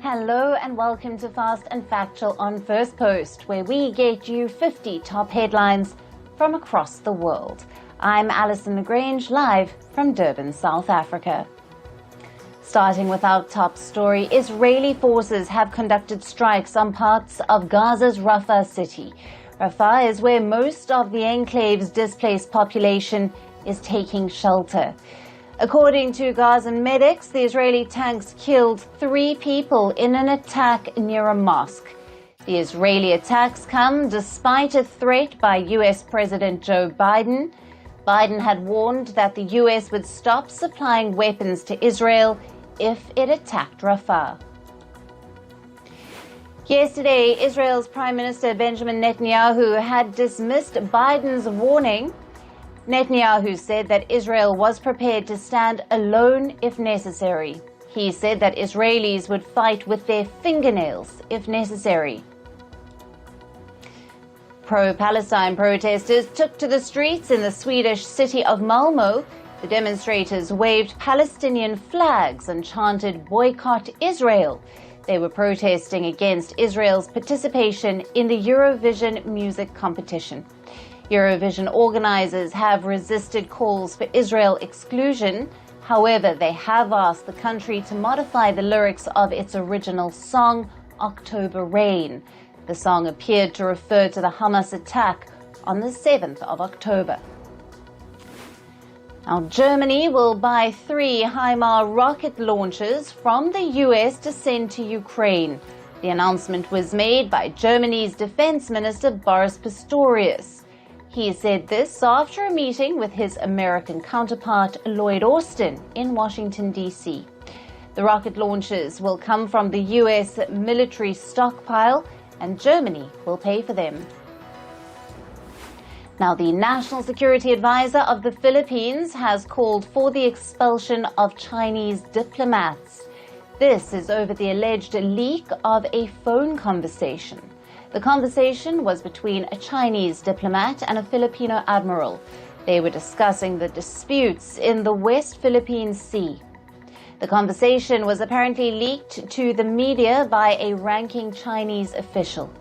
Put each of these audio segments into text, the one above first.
Hello and welcome to Fast and Factual on Firstpost, where we get you 50 top headlines from across the world. I'm Alison Lagrange, live from Durban, South Africa. Starting with our top story, Israeli forces have conducted strikes on parts of Gaza's Rafah city. Rafah is where most of the enclave's displaced population is taking shelter. According to Gazan medics, the Israeli tanks killed 3 people in an attack near a mosque. The Israeli attacks come despite a threat by US President Joe Biden. Biden had warned that the US would stop supplying weapons to Israel if it attacked Rafah. Yesterday, Israel's Prime Minister Benjamin Netanyahu had dismissed Biden's warning. Netanyahu said that Israel was prepared to stand alone if necessary. He said that Israelis would fight with their fingernails if necessary. Pro-Palestine protesters took to the streets in the Swedish city of Malmö. The demonstrators waved Palestinian flags and chanted "Boycott Israel." They were protesting against Israel's participation in the Eurovision music competition. Eurovision organizers have resisted calls for Israel exclusion. However, they have asked the country to modify the lyrics of its original song, October Rain. The song appeared to refer to the Hamas attack on the 7th of October. Now, Germany will buy 3 HIMARS rocket launchers from the US to send to Ukraine. The announcement was made by Germany's Defense Minister Boris Pistorius. He said this after a meeting with his American counterpart Lloyd Austin in Washington, D.C. The rocket launchers will come from the U.S. military stockpile, and Germany will pay for them. Now, the National Security Advisor of the Philippines has called for the expulsion of Chinese diplomats. This is over the alleged leak of a phone conversation. The conversation was between a Chinese diplomat and a Filipino admiral. They were discussing the disputes in the West Philippine Sea. The conversation was apparently leaked to the media by a ranking Chinese official.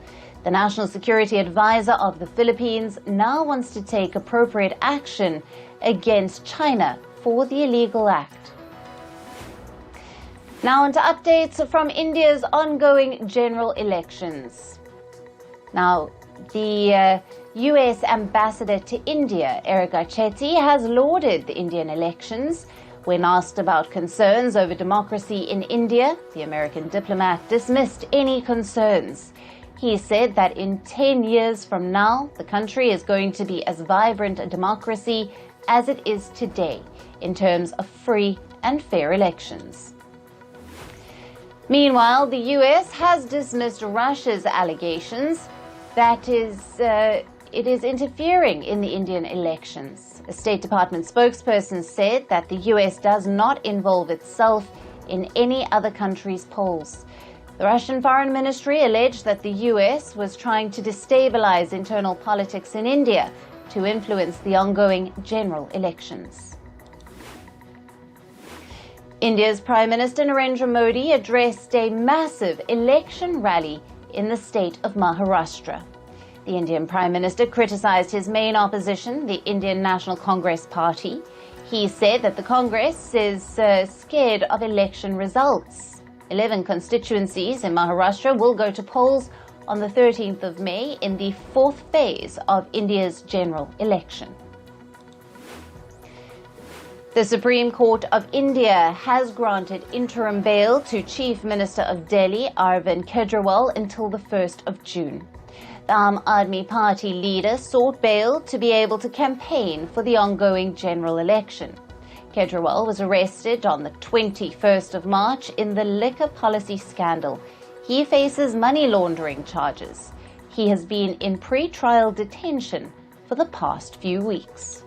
The National Security Advisor of the Philippines now wants to take appropriate action against China for the illegal act. Now on to updates from India's ongoing general elections. Now, the US ambassador to India, Erica Chetty, has lauded the Indian elections. When asked about concerns over democracy in India, the American diplomat dismissed any concerns. He said that in 10 years from now, the country is going to be as vibrant a democracy as it is today in terms of free and fair elections. Meanwhile, the US has dismissed Russia's allegations that it is interfering in the Indian elections. A State Department spokesperson said that the US does not involve itself in any other country's polls. The Russian Foreign Ministry alleged that the US was trying to destabilize internal politics in India to influence the ongoing general elections. India's Prime Minister Narendra Modi addressed a massive election rally in the state of Maharashtra. The Indian Prime Minister criticized his main opposition, the Indian National Congress Party. He said that the Congress is scared of election results. 11 constituencies in Maharashtra will go to polls on the 13th of May in the 4th phase of India's general election. The Supreme Court of India has granted interim bail to Chief Minister of Delhi, Arvind Kejriwal, until the 1st of June. The Aam Admi Party leader sought bail to be able to campaign for the ongoing general election. Kejriwal was arrested on the 21st of March in the liquor policy scandal. He faces money laundering charges. He has been in pre-trial detention for the past few weeks.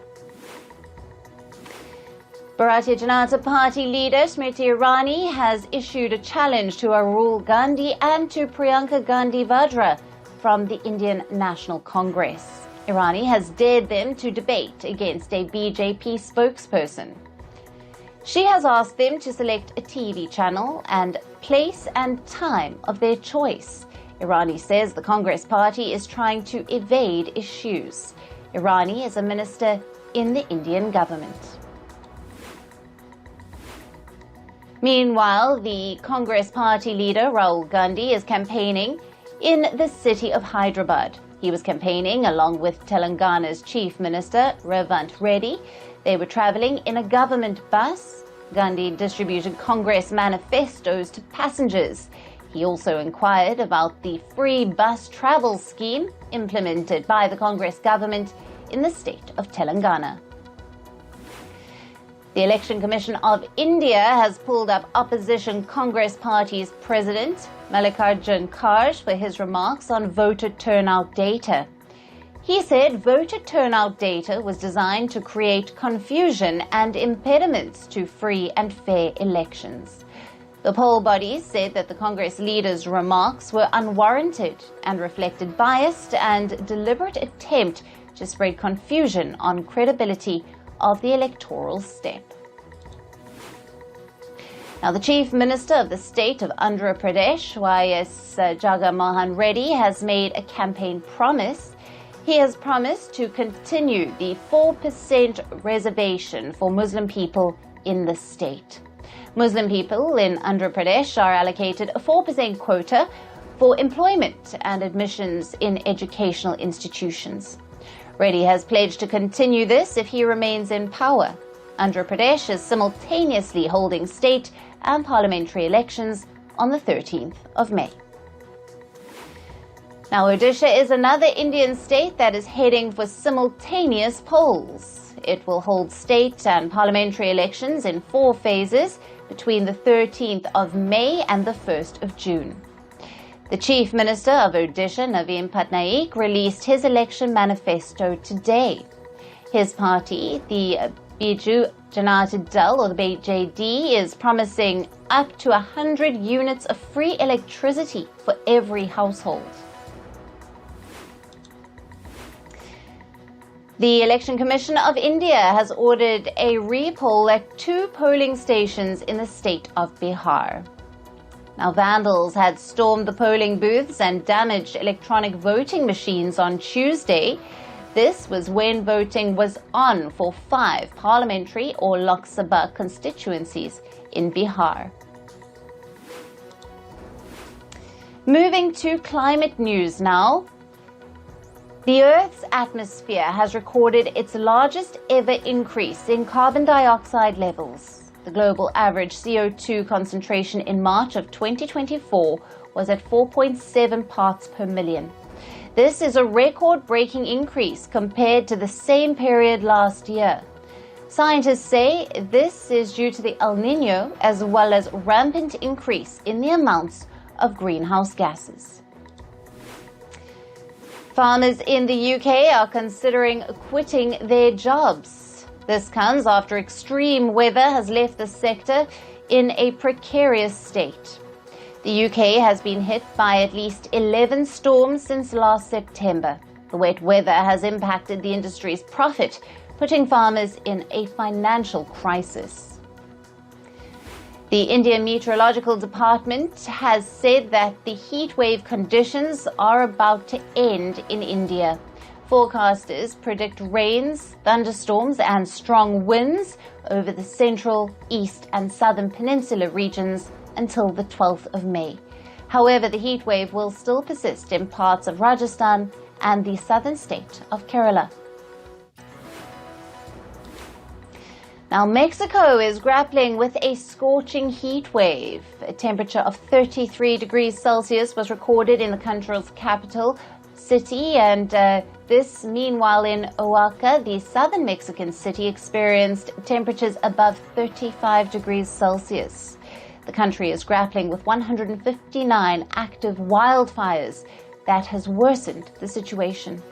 Bharatiya Janata Party leader Smriti Irani has issued a challenge to Rahul Gandhi and to Priyanka Gandhi Vadra from the Indian National Congress. Irani has dared them to debate against a BJP spokesperson. She has asked them to select a TV channel and place and time of their choice. Irani says the Congress party is trying to evade issues. Irani is a minister in the Indian government. Meanwhile, the Congress party leader Rahul Gandhi is campaigning in the city of Hyderabad. He was campaigning along with Telangana's Chief Minister Revant Reddy. They were travelling in a government bus. Gandhi distributed Congress manifestos to passengers. He also inquired about the free bus travel scheme implemented by the Congress government in the state of Telangana. The Election Commission of India has pulled up opposition Congress Party's president, Mallikarjun Kharge, for his remarks on voter turnout data. He said voter turnout data was designed to create confusion and impediments to free and fair elections. The poll body said that the Congress leader's remarks were unwarranted and reflected biased and deliberate attempt to spread confusion on credibility of the electoral step. Now, the Chief Minister of the state of Andhra Pradesh, Y.S. Jagamohan Reddy, has made a campaign promise. He has promised to continue the 4% reservation for Muslim people in the state. Muslim people in Andhra Pradesh are allocated a 4% quota for employment and admissions in educational institutions. Reddy has pledged to continue this if he remains in power. Andhra Pradesh is simultaneously holding state and parliamentary elections on the 13th of May. Now, Odisha is another Indian state that is heading for simultaneous polls. It will hold state and parliamentary elections in 4 phases between the 13th of May and the 1st of June. The Chief Minister of Odisha, Naveen Patnaik, released his election manifesto today. His party, the Biju Janata Dal, or the BJD, is promising up to 100 units of free electricity for every household. The Election Commission of India has ordered a re-poll at 2 polling stations in the state of Bihar. Now, vandals had stormed the polling booths and damaged electronic voting machines on Tuesday. This was when voting was on for 5 parliamentary or Lok Sabha constituencies in Bihar. Moving to climate news now. The Earth's atmosphere has recorded its largest ever increase in carbon dioxide levels. The global average CO2 concentration in March of 2024 was at 4.7 parts per million. This is a record-breaking increase compared to the same period last year. Scientists say this is due to the El Niño as well as rampant increase in the amounts of greenhouse gases. Farmers in the UK are considering quitting their jobs. This comes after extreme weather has left the sector in a precarious state. The UK has been hit by at least 11 storms since last September. The wet weather has impacted the industry's profit, putting farmers in a financial crisis. The Indian Meteorological Department has said that the heatwave conditions are about to end in India. Forecasters predict rains, thunderstorms and strong winds over the central, east and southern peninsula regions until the 12th of May. However, the heatwave will still persist in parts of Rajasthan and the southern state of Kerala. Now, Mexico is grappling with a scorching heat wave. A temperature of 33 degrees Celsius was recorded in the country's capital city, and this, meanwhile, in Oaxaca, the southern Mexican city, experienced temperatures above 35 degrees Celsius. The country is grappling with 159 active wildfires that has worsened the situation.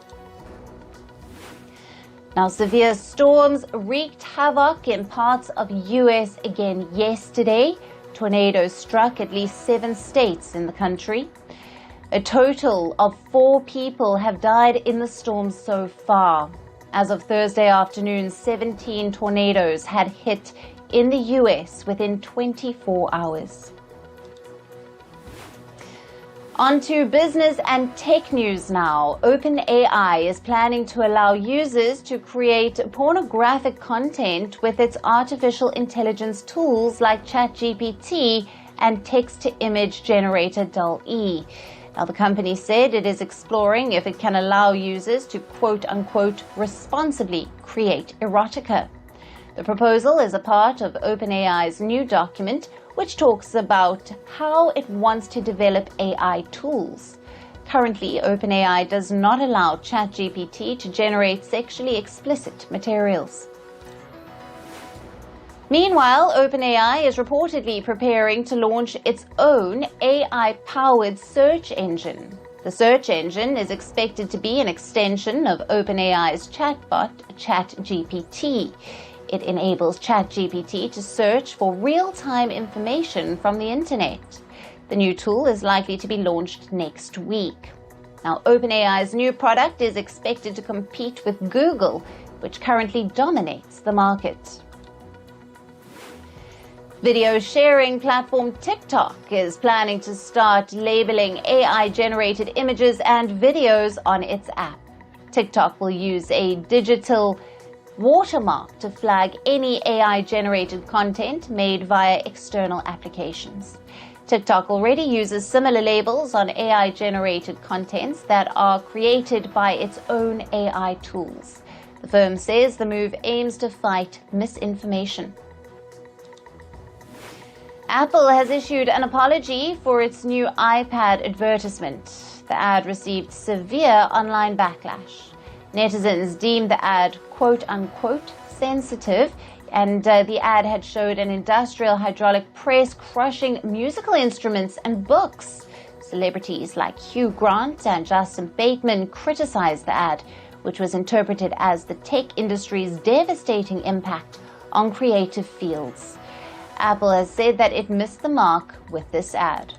Now, severe storms wreaked havoc in parts of the U.S. again yesterday. Tornadoes struck at least 7 states in the country. A total of 4 people have died in the storm so far. As of Thursday afternoon, 17 tornadoes had hit in the U.S. within 24 hours. On to business and tech news now. OpenAI is planning to allow users to create pornographic content with its artificial intelligence tools like ChatGPT and text-to-image generator DALL-E. Now, the company said it is exploring if it can allow users to quote-unquote responsibly create erotica. The proposal is a part of OpenAI's new document, which talks about how it wants to develop AI tools. Currently, OpenAI does not allow ChatGPT to generate sexually explicit materials. Meanwhile, OpenAI is reportedly preparing to launch its own AI-powered search engine. The search engine is expected to be an extension of OpenAI's chatbot, ChatGPT. It enables ChatGPT to search for real-time information from the internet. The new tool is likely to be launched next week. Now, OpenAI's new product is expected to compete with Google, which currently dominates the market. Video sharing platform TikTok is planning to start labeling AI-generated images and videos on its app. TikTok will use a digital watermark to flag any AI-generated content made via external applications. TikTok already uses similar labels on AI-generated contents that are created by its own AI tools. The firm says the move aims to fight misinformation. Apple has issued an apology for its new iPad advertisement. The ad received severe online backlash. Netizens deemed the ad quote-unquote sensitive, and the ad had showed an industrial hydraulic press crushing musical instruments and books. Celebrities like Hugh Grant and Justin Bateman criticized the ad, which was interpreted as the tech industry's devastating impact on creative fields. Apple has said that it missed the mark with this ad.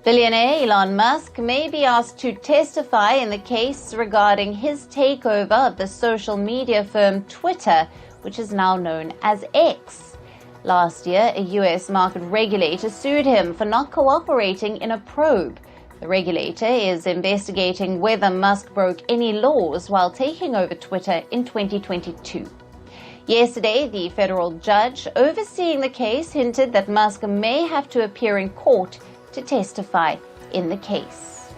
Billionaire Elon Musk may be asked to testify in the case regarding his takeover of the social media firm Twitter, which is now known as X. Last year, a U.S. market regulator sued him for not cooperating in a probe. The regulator is investigating whether Musk broke any laws while taking over Twitter in 2022. Yesterday, the federal judge overseeing the case hinted that Musk may have to appear in court to testify in the case.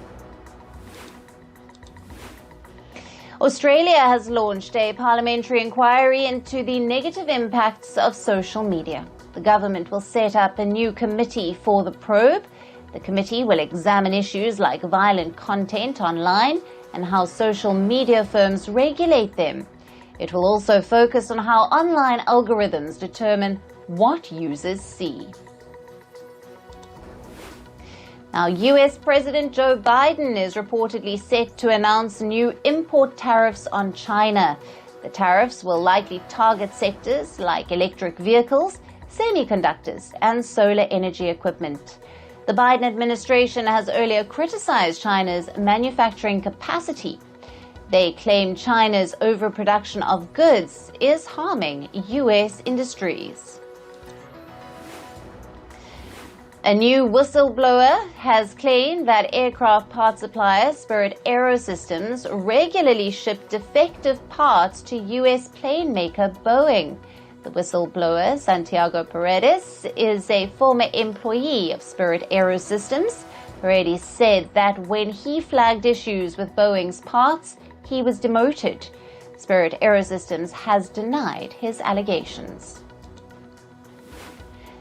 Australia has launched a parliamentary inquiry into the negative impacts of social media. The government will set up a new committee for the probe. The committee will examine issues like violent content online and how social media firms regulate them. It will also focus on how online algorithms determine what users see. Now, U.S. President Joe Biden is reportedly set to announce new import tariffs on China. The tariffs will likely target sectors like electric vehicles, semiconductors, and solar energy equipment. The Biden administration has earlier criticized China's manufacturing capacity. They claim China's overproduction of goods is harming U.S. industries. A new whistleblower has claimed that aircraft part supplier Spirit Aerosystems regularly shipped defective parts to U.S. plane maker Boeing. The whistleblower, Santiago Paredes, is a former employee of Spirit Aerosystems. Paredes said that when he flagged issues with Boeing's parts, he was demoted. Spirit Aerosystems has denied his allegations.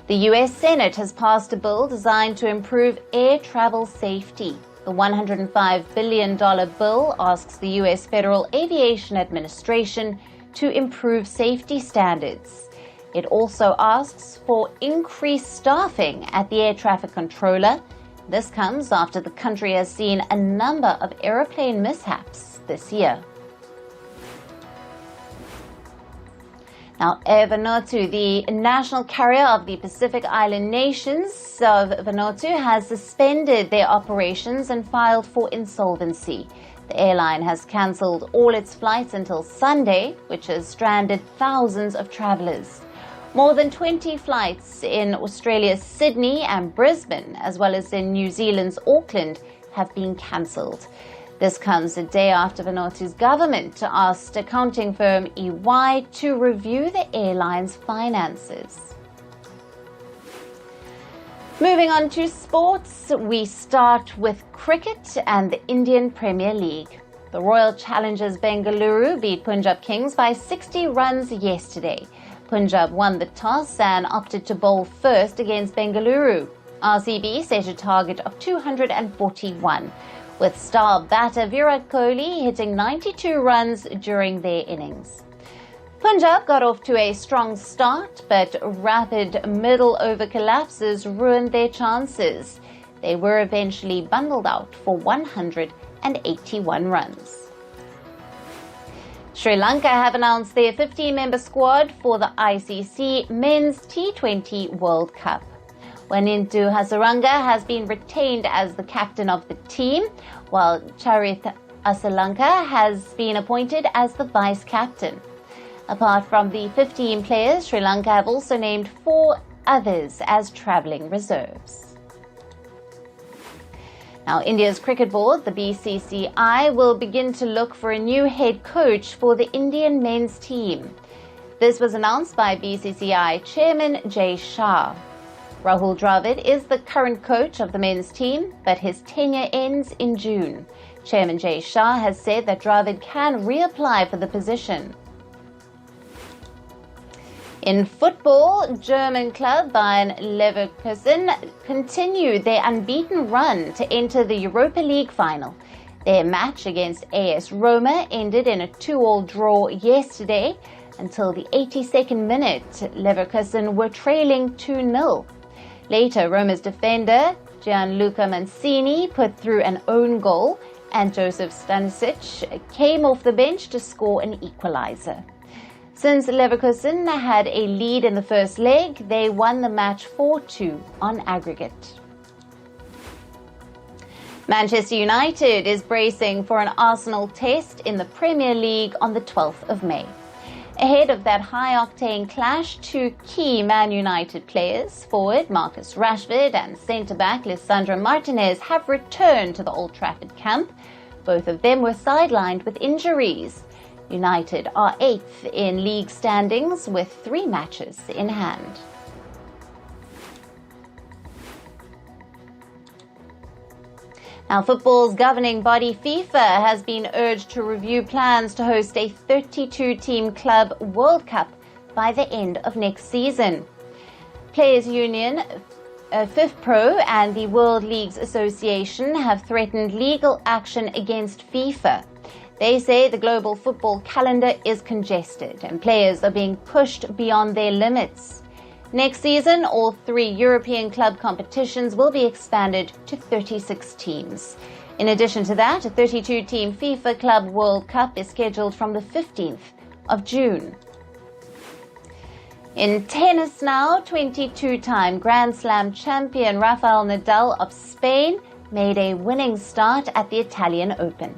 The U.S. Senate has passed a bill designed to improve air travel safety. The $105 billion bill asks the U.S. Federal Aviation Administration to improve safety standards. It also asks for increased staffing at the air traffic controller. This comes after the country has seen a number of aeroplane mishaps this year. Now, Air Vanuatu, the national carrier of the Pacific Island nations of Vanuatu, has suspended their operations and filed for insolvency. The airline has cancelled all its flights until Sunday, which has stranded thousands of travelers. More than 20 flights in Australia's Sydney and Brisbane, as well as in New Zealand's Auckland, have been cancelled. This comes a day after Vanuatu's government asked accounting firm EY to review the airline's finances. Moving on to sports, we start with cricket and the Indian Premier League. The Royal Challengers Bengaluru beat Punjab Kings by 60 runs yesterday. Punjab won the toss and opted to bowl first against Bengaluru. RCB set a target of 241, with star batter Virat Kohli hitting 92 runs during their innings. Punjab got off to a strong start, but rapid middle-over collapses ruined their chances. They were eventually bundled out for 181 runs. Sri Lanka have announced their 15-member squad for the ICC Men's T20 World Cup. Wanindu Hasaranga has been retained as the captain of the team, while Charith Asalanka has been appointed as the vice-captain. Apart from the 15 players, Sri Lanka have also named 4 others as travelling reserves. Now, India's cricket board, the BCCI, will begin to look for a new head coach for the Indian men's team. This was announced by BCCI Chairman Jay Shah. Rahul Dravid is the current coach of the men's team, but his tenure ends in June. Chairman Jay Shah has said that Dravid can reapply for the position. In football, German club Bayern Leverkusen continued their unbeaten run to enter the Europa League final. Their match against AS Roma ended in a 2-2 draw yesterday. Until the 82nd minute, Leverkusen were trailing 2-0. Later, Roma's defender Gianluca Mancini put through an own goal, and Joseph Stanisic came off the bench to score an equalizer. Since Leverkusen had a lead in the first leg, they won the match 4-2 on aggregate. Manchester United is bracing for an Arsenal test in the Premier League on the 12th of May. Ahead of that high-octane clash, 2 key Man United players, forward Marcus Rashford and centre-back Lisandro Martinez, have returned to the Old Trafford camp. Both of them were sidelined with injuries. United are 8th in league standings with 3 matches in hand. Now, football's governing body FIFA has been urged to review plans to host a 32-team club World Cup by the end of next season. Players Union, FIFPro and the World Leagues Association have threatened legal action against FIFA. They say the global football calendar is congested and players are being pushed beyond their limits. Next season, all 3 European club competitions will be expanded to 36 teams. In addition to that, a 32-team FIFA Club World Cup is scheduled from the 15th of June. In tennis now, 22-time Grand Slam champion Rafael Nadal of Spain made a winning start at the Italian Open.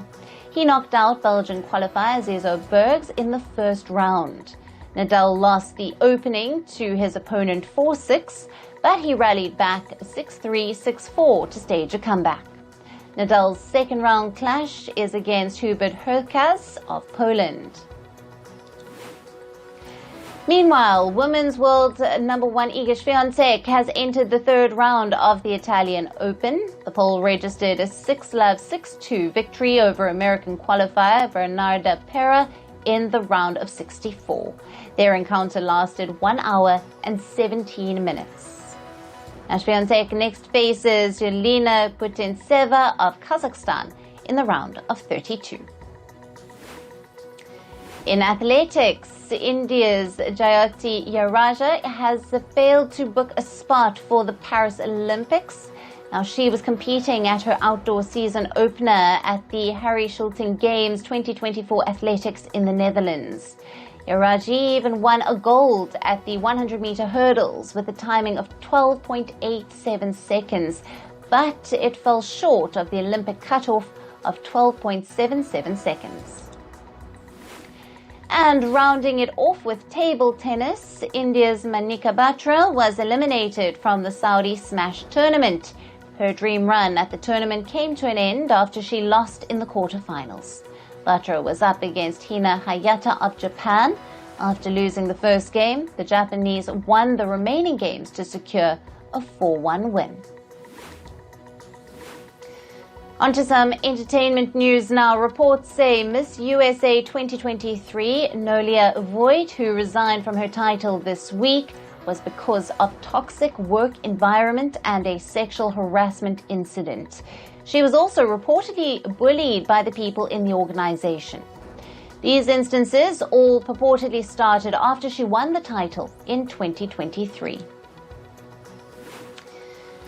He knocked out Belgian qualifier Zezo Bergs in the first round. Nadal lost the opening to his opponent 4-6, but he rallied back 6-3, 6-4 to stage a comeback. Nadal's second round clash is against Hubert Hurkacz of Poland. Meanwhile, women's world number 1 Iga Swiatek has entered the 3rd round of the Italian Open. The Pole registered a 6-love, 6-2 victory over American qualifier Bernarda Pera in the round of 64. Their encounter lasted 1 hour and 17 minutes. Now, Swiatek next faces Jelena Putintseva of Kazakhstan in the round of 32. In athletics, India's Jayati Yaraja has failed to book a spot for the Paris Olympics. Now, she was competing at her outdoor season opener at the Harry Schulting Games 2024 Athletics in the Netherlands. Yaraji even won a gold at the 100-meter hurdles with a timing of 12.87 seconds, but it fell short of the Olympic cutoff of 12.77 seconds. And rounding it off with table tennis, India's Manika Batra was eliminated from the Saudi Smash tournament. Her dream run at the tournament came to an end after she lost in the quarterfinals. Batra was up against Hina Hayata of Japan. After losing the first game, the Japanese won the remaining games to secure a 4-1 win. On to some entertainment news now. Reports say Miss USA 2023 Nolia Voigt, who resigned from her title this week, was because of toxic work environment and a sexual harassment incident. She was also reportedly bullied by the people in the organization. These instances all purportedly started after she won the title in 2023.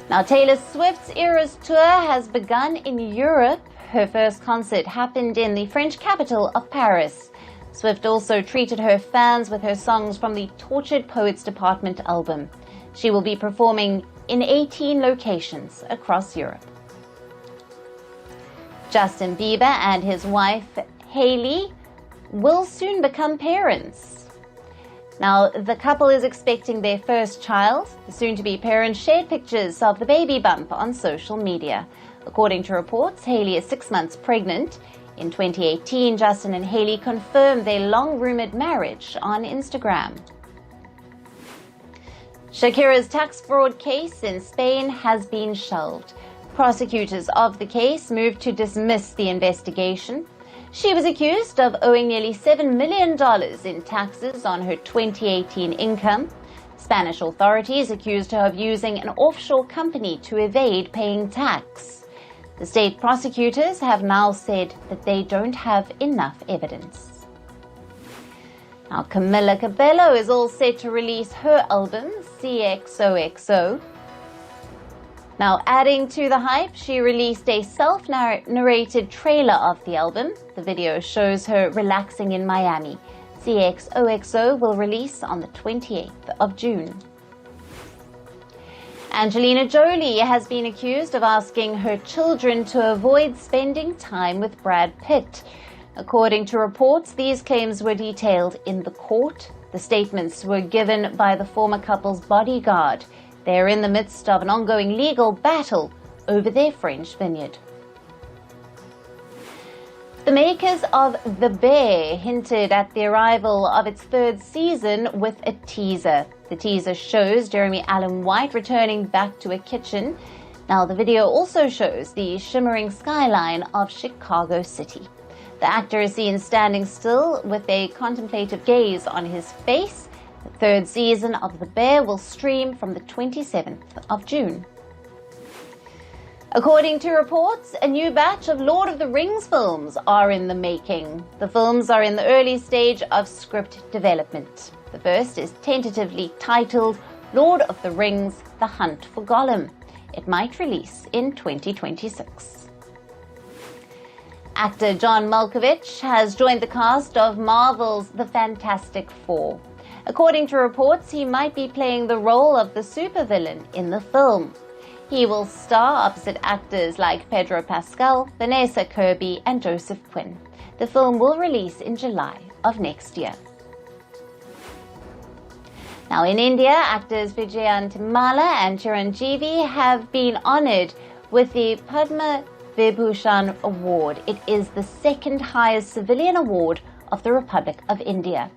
Now, Taylor Swift's Eras Tour has begun in Europe. Her first concert happened in the French capital of Paris. Swift also treated her fans with her songs from the Tortured Poets Department album. She will be performing in 18 locations across Europe. Justin Bieber and his wife, Hailey, will soon become parents. Now, the couple is expecting their first child. The soon-to-be parents shared pictures of the baby bump on social media. According to reports, Hailey is 6 months pregnant. In 2018, Justin and Hailey confirmed their long-rumored marriage on Instagram. Shakira's tax fraud case in Spain has been shelved. Prosecutors of the case moved to dismiss the investigation. She was accused of owing nearly $7 million in taxes on her 2018 income. Spanish authorities accused her of using an offshore company to evade paying tax. The state prosecutors have now said that they don't have enough evidence. Now, Camila Cabello is all set to release her album, CXOXO. Now, adding to the hype, she released a self-narrated trailer of the album. The video shows her relaxing in Miami. CXOXO will release on the 28th of June. Angelina Jolie has been accused of asking her children to avoid spending time with Brad Pitt. According to reports, these claims were detailed in the court. The statements were given by the former couple's bodyguard. They are in the midst of an ongoing legal battle over their French vineyard. The makers of The Bear hinted at the arrival of its third season with a teaser. The teaser shows Jeremy Allen White returning back to a kitchen. Now, the video also shows the shimmering skyline of Chicago City. The actor is seen standing still with a contemplative gaze on his face. The third season of The Bear will stream from the 27th of June. According to reports, a new batch of Lord of the Rings films are in the making. The films are in the early stage of script development. The first is tentatively titled Lord of the Rings: The Hunt for Gollum. It might release in 2026. Actor John Malkovich has joined the cast of Marvel's The Fantastic Four. According to reports, he might be playing the role of the supervillain in the film. He will star opposite actors like Pedro Pascal, Vanessa Kirby, and Joseph Quinn. The film will release in July of next year. Now, in India, actors Vijayantimala and Chiranjeevi have been honored with the Padma Vibhushan Award. It is the second highest civilian award of the Republic of India.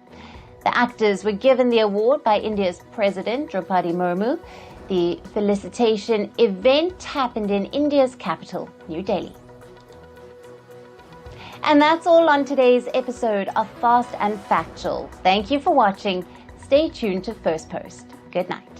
The actors were given the award by India's President Draupadi Murmu. The felicitation event happened in India's capital, New Delhi. And that's all on today's episode of Fast and Factual. Thank you for watching. Stay tuned to Firstpost. Good night.